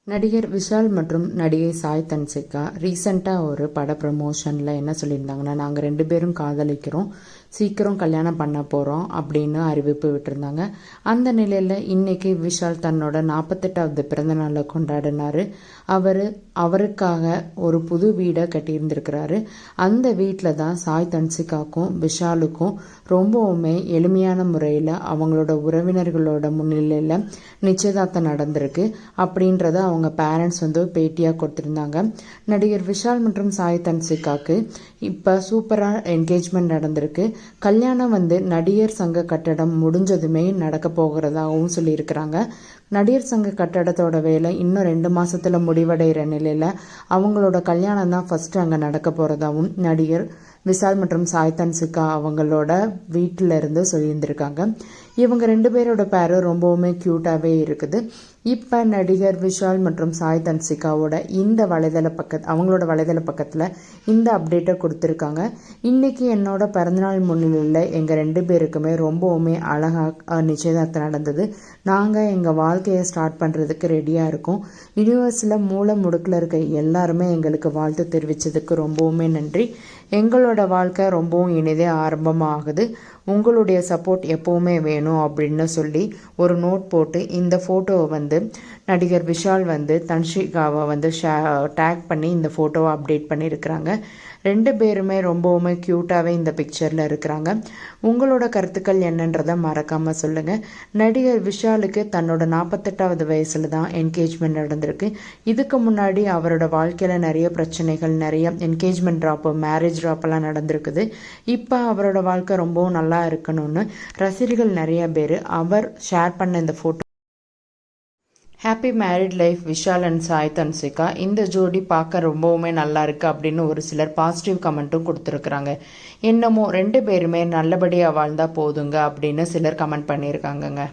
நடிகர் விஷால் மற்றும் நடிகை சாய் தன்சிகா ரீசெண்டாக ஒரு பட ப்ரமோஷனில் என்ன சொல்லியிருந்தாங்கன்னா, நாங்கள் 2 பேரும் காதலிக்கிறோம், சீக்கிரம் கல்யாணம் பண்ண போகிறோம் அப்படின்னு அறிவிப்பு விட்டுருந்தாங்க. அந்த நிலையில் இன்னைக்கு விஷால் தன்னோட 48வது பிறந்தநாளை கொண்டாடினார். அவருக்காக ஒரு புது வீடை கட்டியிருந்திருக்கிறாரு. அந்த வீட்டில் தான் சாய் தன்சிகாக்கும் விஷாலுக்கும் ரொம்பவுமே எளிமையான முறையில் அவங்களோட உறவினர்களோட முன்னிலையில் நிச்சயதார்த்தம் நடந்திருக்கு அப்படின்றத அவங்க பேரண்ட்ஸ் பேட்டியாக கொடுத்துருந்தாங்க. நடிகர் விஷால் மற்றும் சாய் தன்சிகாக்கு இப்போ சூப்பராக என்கேஜ்மெண்ட் நடந்திருக்கு. கல்யாணம் நடிகர் சங்க கட்டடம் முடிஞ்சதுமே நடக்க போகிறதாகவும் சொல்லியிருக்கிறாங்க. நடிகர் சங்க கட்டடத்தோட வேலை இன்னும் 2 மாசத்துல முடிவடைகிற நிலையில் அவங்களோட கல்யாணம் தான் ஃபர்ஸ்ட் அங்கே நடக்க போகிறதாகவும் நடிகர் விஷால் மற்றும் சாய் தன்சிகா அவங்களோட வீட்டில இருந்து சொல்லியிருந்திருக்காங்க. இவங்க 2 பேரோட பேரும் ரொம்பவுமே க்யூட்டாகவே இருக்குது. இப்போ நடிகர் விஷால் மற்றும் சாய் தன்சிகாவோட அவங்களோட வலைதள பக்கத்தில் இந்த அப்டேட்டை கொடுத்துருக்காங்க. இன்னைக்கு என்னோட பிறந்தநாள் முன்னிலையில் எங்கள் 2 பேருக்குமே ரொம்பவுமே அழகாக நிச்சயதார்த்தம் நடந்தது. நாங்கள் எங்கள் வாழ்க்கையை ஸ்டார்ட் பண்ணுறதுக்கு ரெடியாக இருக்கோம். யூனிவர்ஸில் மூல முடுக்கில் இருக்க எல்லாருமே எங்களுக்கு வாழ்த்து தெரிவித்ததுக்கு ரொம்பவுமே நன்றி. எங்களோட வாழ்க்கை ரொம்பவும் இனிதே ஆரம்பமாகுது. உங்களுடைய சப்போர்ட் எப்போவுமே வேணும் அப்படின்னு சொல்லி ஒரு நோட் போட்டு இந்த ஃபோட்டோவை நடிகர் விஷால் தன்ஷிகாவை டேக் பண்ணி இந்த ஃபோட்டோவை அப்டேட் பண்ணியிருக்கிறாங்க. 2 பேருமே ரொம்பவுமே க்யூட்டாகவே இந்த பிக்சரில் இருக்கிறாங்க. உங்களோட கருத்துக்கள் என்னன்றதை மறக்காமல் சொல்லுங்கள். நடிகர் விஷாலுக்கு தன்னோட 48வது வயசில் தான் என்கேஜ்மெண்ட் நடந்திருக்கு. இதுக்கு முன்னாடி அவரோட வாழ்க்கையில் நிறைய பிரச்சனைகள், நிறைய என்கேஜ்மெண்ட் ட்ராப்பு, மேரேஜ் ட்ராப்பெல்லாம் நடந்திருக்குது. இப்போ அவரோட வாழ்க்கை ரொம்பவும் நல்லா இருக்கணும்னு ரசிகர்கள் நிறைய பேர் அவர் ஷேர் பண்ண இந்த photo happy married life Vishal and Sai Dhanshika, இந்த ஜோடி பார்க்க ரொம்பவுமே நல்லா இருக்கு அப்படின்னு ஒரு சிலர் பாசிட்டிவ் கமெண்ட்டும் கொடுத்துருக்குறாங்க. என்னமோ 2 பேருமே நல்லபடியாக வாழ்ந்தா போதுங்க அப்படின்னு சிலர் கமெண்ட் பண்ணியிருக்காங்கங்க.